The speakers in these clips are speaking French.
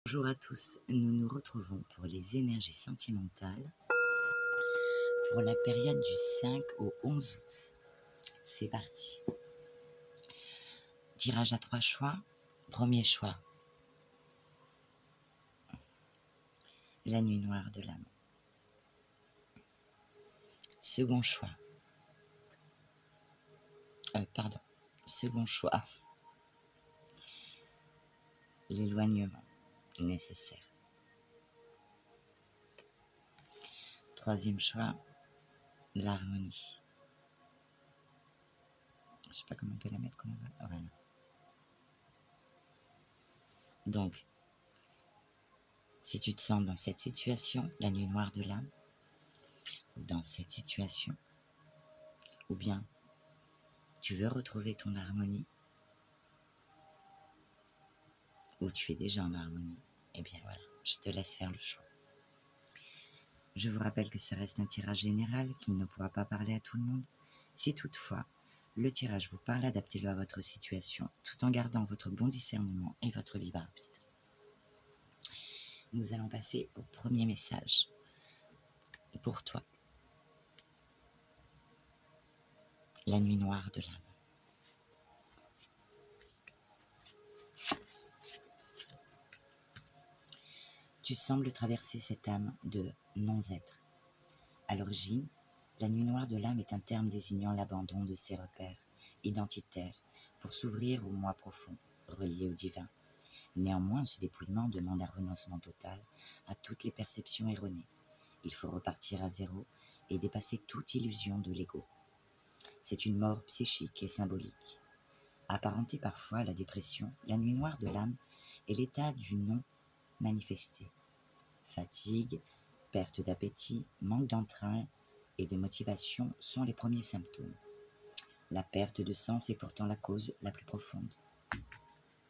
Bonjour à tous, nous nous retrouvons pour les énergies sentimentales pour la période du 5 au 11 août. C'est parti. Tirage à 3 choix. Premier choix. La nuit noire de l'âme. Second choix. Second choix. L'éloignement nécessaire. Troisième choix. L'harmonie. Je sais pas comment on peut la mettre comme on va. Voilà. Donc, si tu te sens dans cette situation, la nuit noire de l'âme, ou dans cette situation, ou bien tu veux retrouver ton harmonie, ou tu es déjà en harmonie, eh bien voilà, je te laisse faire le choix. Je vous rappelle que ça reste un tirage général qui ne pourra pas parler à tout le monde. Si toutefois, le tirage vous parle, adaptez-le à votre situation, tout en gardant votre bon discernement et votre libre arbitre. Nous allons passer au premier message pour toi. La nuit noire de l'âme. Tu sembles traverser cette âme de non-être. À l'origine, la nuit noire de l'âme est un terme désignant l'abandon de ses repères identitaires pour s'ouvrir au moi profond, relié au divin. Néanmoins, ce dépouillement demande un renoncement total à toutes les perceptions erronées. Il faut repartir à zéro et dépasser toute illusion de l'ego. C'est une mort psychique et symbolique. Apparentée parfois à la dépression, la nuit noire de l'âme est l'état du non manifesté. Fatigue, perte d'appétit, manque d'entrain et de motivation sont les premiers symptômes. La perte de sens est pourtant la cause la plus profonde.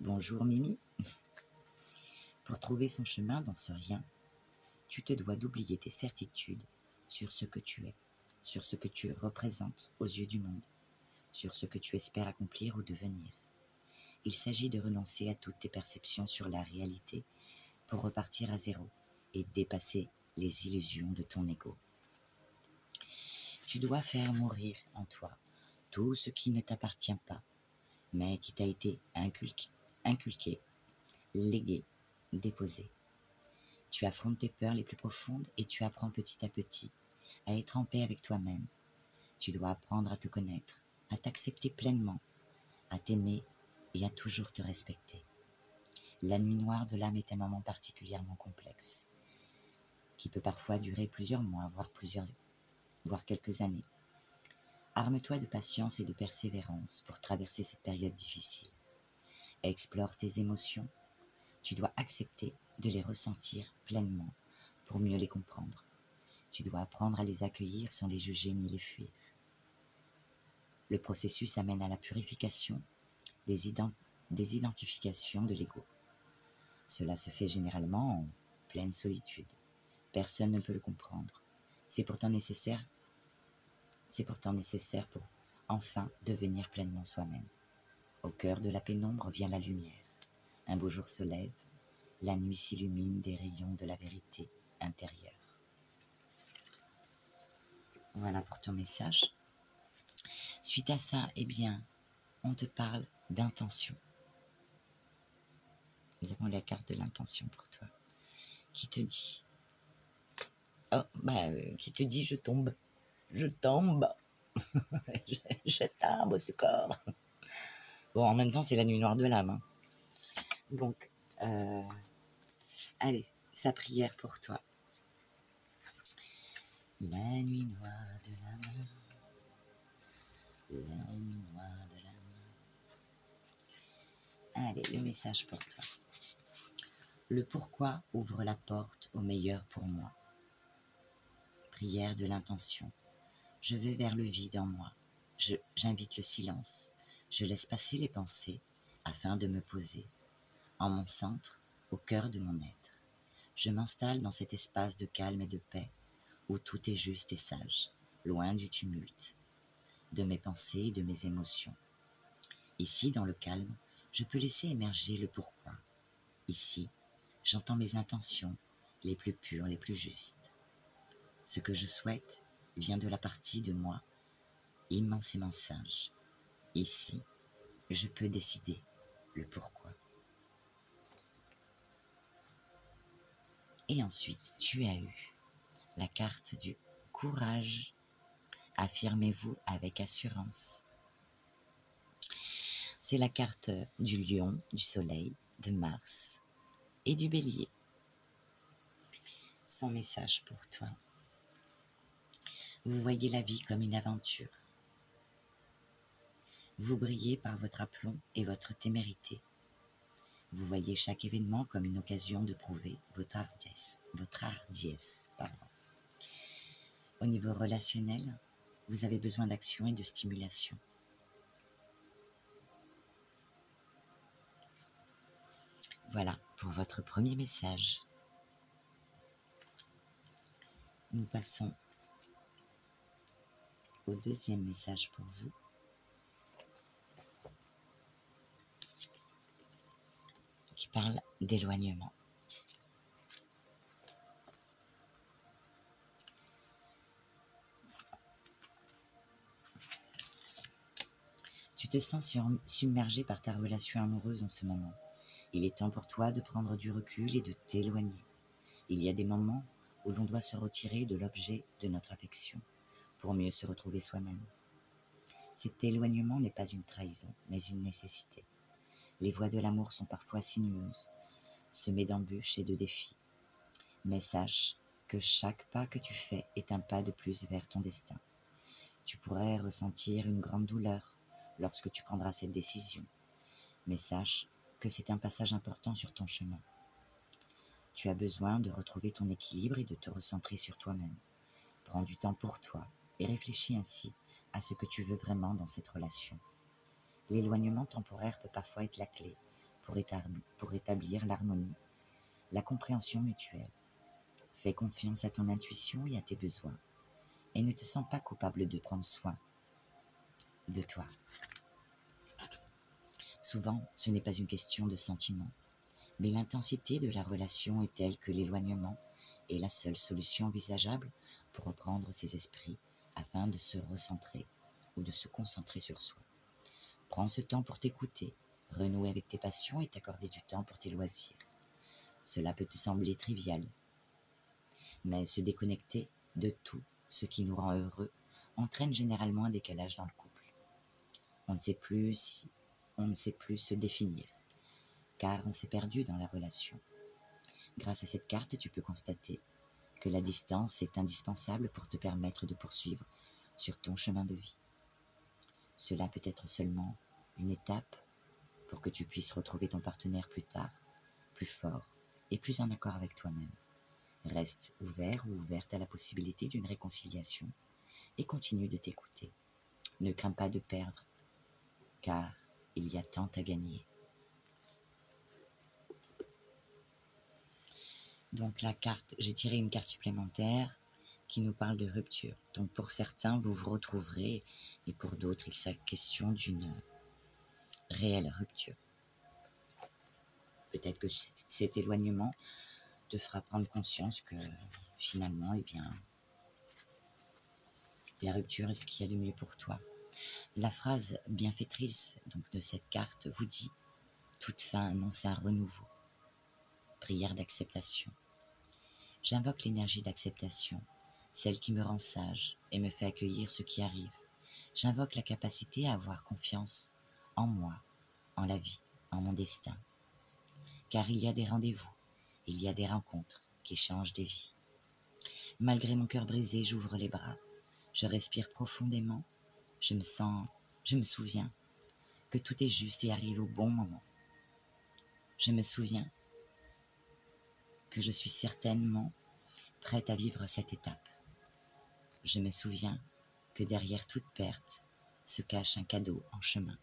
Bonjour Mimi. Pour trouver son chemin dans ce rien, tu te dois d'oublier tes certitudes sur ce que tu es, sur ce que tu représentes aux yeux du monde, sur ce que tu espères accomplir ou devenir. Il s'agit de renoncer à toutes tes perceptions sur la réalité pour repartir à zéro et dépasser les illusions de ton ego. Tu dois faire mourir en toi tout ce qui ne t'appartient pas, mais qui t'a été inculqué, légué, déposé. Tu affrontes tes peurs les plus profondes et tu apprends petit à petit à être en paix avec toi-même. Tu dois apprendre à te connaître, à t'accepter pleinement, à t'aimer et à toujours te respecter. La nuit noire de l'âme est un moment particulièrement complexe, qui peut parfois durer plusieurs mois, voire quelques années. Arme-toi de patience et de persévérance pour traverser cette période difficile. Explore tes émotions. Tu dois accepter de les ressentir pleinement pour mieux les comprendre. Tu dois apprendre à les accueillir sans les juger ni les fuir. Le processus amène à la purification des identifications de l'ego. Cela se fait généralement en pleine solitude. Personne ne peut le comprendre. C'est pourtant nécessaire pour enfin devenir pleinement soi-même. Au cœur de la pénombre vient la lumière. Un beau jour se lève, la nuit s'illumine des rayons de la vérité intérieure. Voilà pour ton message. Suite à ça, eh bien, on te parle d'intention. Nous avons la carte de l'intention pour toi, qui te dit, je tombe, je tombe au secours. Bon, en même temps, c'est la nuit noire de l'âme. Hein. Donc, allez, sa prière pour toi. La nuit noire de l'âme, la nuit noire de l'âme. Allez, le message pour toi. Le pourquoi ouvre la porte au meilleur pour moi. Prière de l'intention. Je vais vers le vide en moi. J'invite le silence. Je laisse passer les pensées afin de me poser. En mon centre, au cœur de mon être. Je m'installe dans cet espace de calme et de paix où tout est juste et sage, loin du tumulte, de mes pensées et de mes émotions. Ici, dans le calme, je peux laisser émerger le pourquoi. Ici, J'entends mes intentions, les plus pures, les plus justes. Ce que je souhaite vient de la partie de moi immensément sage. Ici, je peux décider le pourquoi. Et ensuite, tu as eu la carte du courage. Affirmez-vous avec assurance. C'est la carte du lion, du soleil, de Mars et du bélier. Son message pour toi. Vous voyez la vie comme une aventure. Vous brillez par votre aplomb et votre témérité. Vous voyez chaque événement comme une occasion de prouver votre hardiesse. Au niveau relationnel, vous avez besoin d'action et de stimulation. Voilà pour votre premier message. Nous passons au deuxième message pour vous. Qui parle d'éloignement. Tu te sens submergé par ta relation amoureuse en ce moment. Il est temps pour toi de prendre du recul et de t'éloigner. Il y a des moments où l'on doit se retirer de l'objet de notre affection pour mieux se retrouver soi-même. Cet éloignement n'est pas une trahison, mais une nécessité. Les voies de l'amour sont parfois sinueuses, semées d'embûches et de défis. Mais sache que chaque pas que tu fais est un pas de plus vers ton destin. Tu pourrais ressentir une grande douleur lorsque tu prendras cette décision, mais sache que c'est un passage important sur ton chemin. Tu as besoin de retrouver ton équilibre et de te recentrer sur toi-même. Prends du temps pour toi et réfléchis ainsi à ce que tu veux vraiment dans cette relation. L'éloignement temporaire peut parfois être la clé pour établir l'harmonie, la compréhension mutuelle. Fais confiance à ton intuition et à tes besoins et ne te sens pas coupable de prendre soin de toi. Souvent, ce n'est pas une question de sentiment, mais l'intensité de la relation est telle que l'éloignement est la seule solution envisageable pour reprendre ses esprits afin de se recentrer ou de se concentrer sur soi. Prends ce temps pour t'écouter, renouer avec tes passions et t'accorder du temps pour tes loisirs. Cela peut te sembler trivial, mais se déconnecter de tout ce qui nous rend heureux entraîne généralement un décalage dans le couple. On ne sait plus se définir, car on s'est perdu dans la relation. Grâce à cette carte, tu peux constater que la distance est indispensable pour te permettre de poursuivre sur ton chemin de vie. Cela peut être seulement une étape pour que tu puisses retrouver ton partenaire plus tard, plus fort et plus en accord avec toi-même. Reste ouvert ou ouverte à la possibilité d'une réconciliation et continue de t'écouter. Ne crains pas de perdre, car il y a tant à gagner. Donc j'ai tiré une carte supplémentaire qui nous parle de rupture. Donc pour certains, vous vous retrouverez et pour d'autres, il s'agit question d'une réelle rupture. Peut-être que cet éloignement te fera prendre conscience que finalement, la rupture est ce qu'il y a de mieux pour toi. La phrase bienfaitrice donc, de cette carte vous dit « Toute fin annonce un renouveau ». Prière d'acceptation. J'invoque l'énergie d'acceptation, celle qui me rend sage et me fait accueillir ce qui arrive. J'invoque la capacité à avoir confiance en moi, en la vie, en mon destin. Car il y a des rendez-vous, il y a des rencontres qui changent des vies. Malgré mon cœur brisé, j'ouvre les bras, je respire profondément, je me souviens que tout est juste et arrive au bon moment. Je me souviens que je suis certainement prête à vivre cette étape. Je me souviens que derrière toute perte se cache un cadeau en chemin.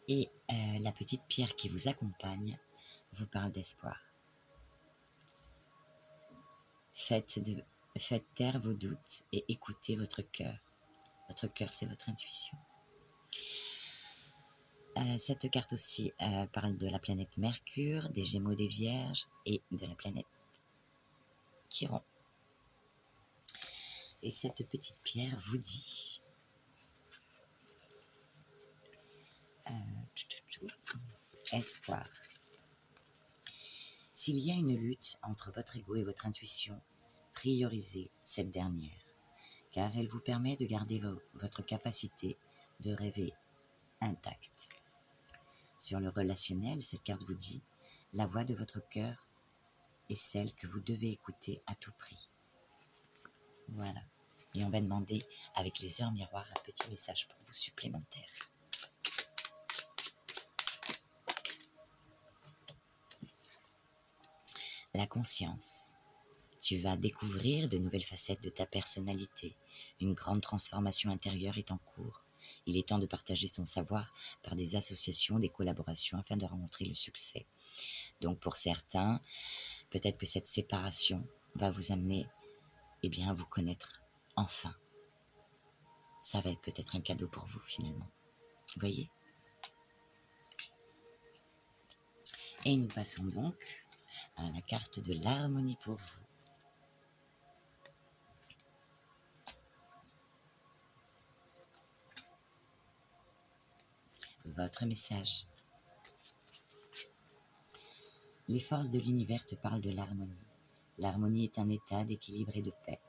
Et la petite pierre qui vous accompagne vous parle d'espoir. Faites taire vos doutes et écoutez votre cœur. Votre cœur, c'est votre intuition. Cette carte aussi parle de la planète Mercure, des Gémeaux, des Vierges et de la planète Chiron. Et cette petite pierre vous dit espoir. S'il y a une lutte entre votre ego et votre intuition, priorisez cette dernière, car elle vous permet de garder votre capacité de rêver intacte. Sur le relationnel, cette carte vous dit la voix de votre cœur est celle que vous devez écouter à tout prix. Voilà. Et on va demander avec les heures miroirs un petit message pour vous supplémentaire. La conscience. Tu vas découvrir de nouvelles facettes de ta personnalité. Une grande transformation intérieure est en cours. Il est temps de partager son savoir par des associations, des collaborations afin de rencontrer le succès. Donc pour certains, peut-être que cette séparation va vous amener à vous connaître enfin. Ça va être peut-être un cadeau pour vous finalement. Vous voyez ? Et nous passons donc à la carte de l'harmonie pour vous. Votre message. Les forces de l'univers te parlent de l'harmonie. L'harmonie est un état d'équilibre et de paix.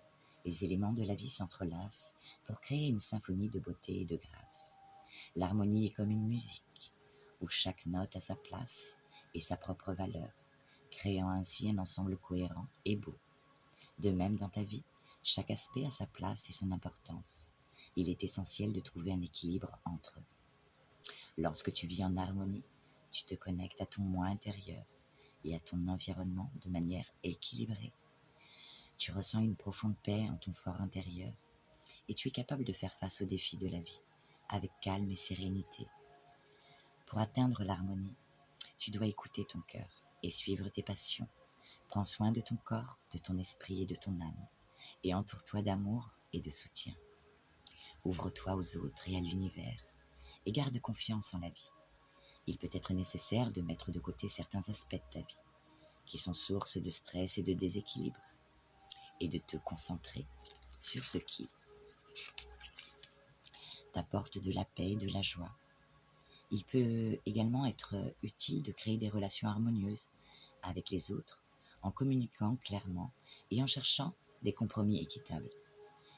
Les éléments de la vie s'entrelacent pour créer une symphonie de beauté et de grâce. L'harmonie est comme une musique, où chaque note a sa place et sa propre valeur, créant ainsi un ensemble cohérent et beau. De même, dans ta vie, chaque aspect a sa place et son importance. Il est essentiel de trouver un équilibre entre eux. Lorsque tu vis en harmonie, tu te connectes à ton moi intérieur et à ton environnement de manière équilibrée. Tu ressens une profonde paix en ton fort intérieur et tu es capable de faire face aux défis de la vie avec calme et sérénité. Pour atteindre l'harmonie, tu dois écouter ton cœur et suivre tes passions. Prends soin de ton corps, de ton esprit et de ton âme et entoure-toi d'amour et de soutien. Ouvre-toi aux autres et à l'univers et garde confiance en la vie. Il peut être nécessaire de mettre de côté certains aspects de ta vie qui sont source de stress et de déséquilibre et de te concentrer sur ce qui t'apporte de la paix et de la joie. Il peut également être utile de créer des relations harmonieuses avec les autres en communiquant clairement et en cherchant des compromis équitables.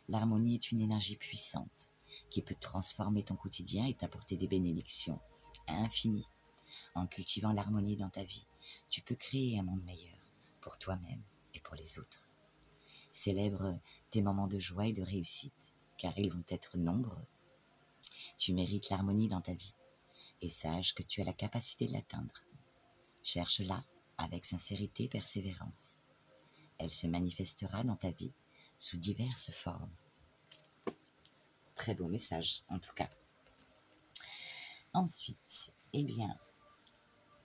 L'harmonie est une énergie puissante qui peut transformer ton quotidien et t'apporter des bénédictions infinies. En cultivant l'harmonie dans ta vie, tu peux créer un monde meilleur pour toi-même et pour les autres. Célèbre tes moments de joie et de réussite, car ils vont être nombreux. Tu mérites l'harmonie dans ta vie et sache que tu as la capacité de l'atteindre. Cherche-la avec sincérité et persévérance. Elle se manifestera dans ta vie sous diverses formes. Très beau message, en tout cas. Ensuite,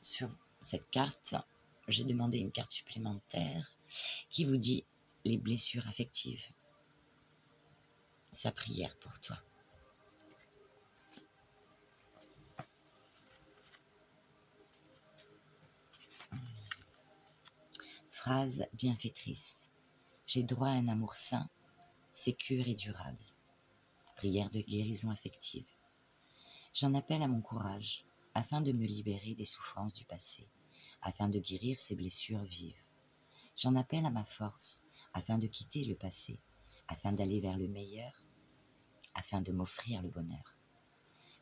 sur cette carte, j'ai demandé une carte supplémentaire qui vous dit les blessures affectives. Sa prière pour toi. Phrase bienfaitrice. J'ai droit à un amour sain, sécure et durable. Prière de guérison affective. J'en appelle à mon courage, afin de me libérer des souffrances du passé, afin de guérir ces blessures vives. J'en appelle à ma force, afin de quitter le passé, afin d'aller vers le meilleur, afin de m'offrir le bonheur.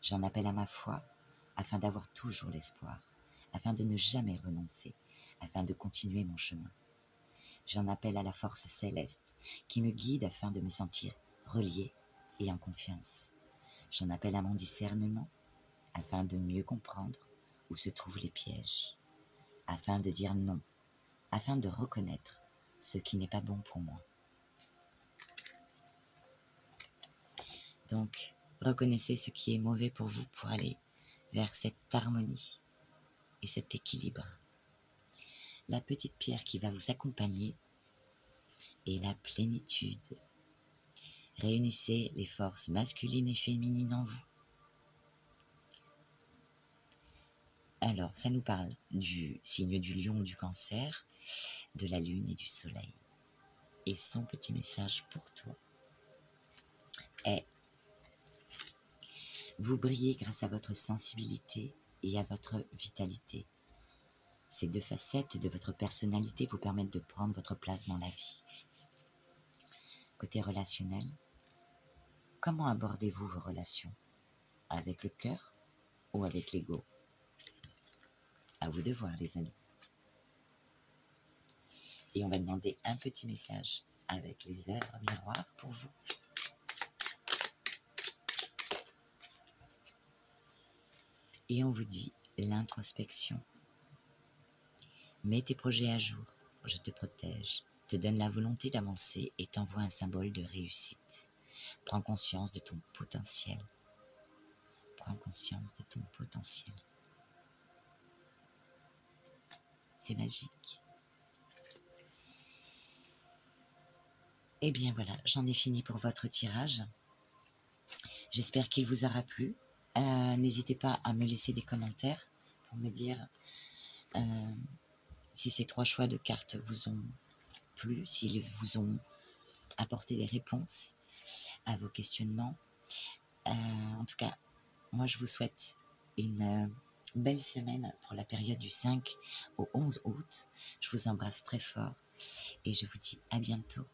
J'en appelle à ma foi, afin d'avoir toujours l'espoir, afin de ne jamais renoncer, afin de continuer mon chemin. J'en appelle à la force céleste, qui me guide afin de me sentir relié et en confiance. J'en appelle à mon discernement, afin de mieux comprendre où se trouvent les pièges, afin de dire non, afin de reconnaître ce qui n'est pas bon pour moi. Donc, reconnaissez ce qui est mauvais pour vous pour aller vers cette harmonie et cet équilibre. La petite pierre qui va vous accompagner est la plénitude. Réunissez les forces masculines et féminines en vous. Alors, ça nous parle du signe du lion ou du cancer, de la lune et du soleil. Et son petit message pour toi est: vous brillez grâce à votre sensibilité et à votre vitalité. Ces deux facettes de votre personnalité vous permettent de prendre votre place dans la vie. Côté relationnel, comment abordez-vous vos relations? Avec le cœur ou avec l'ego? À vous de voir, les amis. Et on va demander un petit message avec les œuvres miroirs pour vous. Et on vous dit l'introspection. Mets tes projets à jour, je te protège, te donne la volonté d'avancer et t'envoie un symbole de réussite. Prends conscience de ton potentiel. Prends conscience de ton potentiel. C'est magique. Et bien voilà, j'en ai fini pour votre tirage. J'espère qu'il vous aura plu. N'hésitez pas à me laisser des commentaires pour me dire si ces 3 choix de cartes vous ont plu, s'ils vous ont apporté des réponses à vos questionnements. En tout cas, moi je vous souhaite une belle semaine pour la période du 5 au 11 août. Je vous embrasse très fort et je vous dis à bientôt.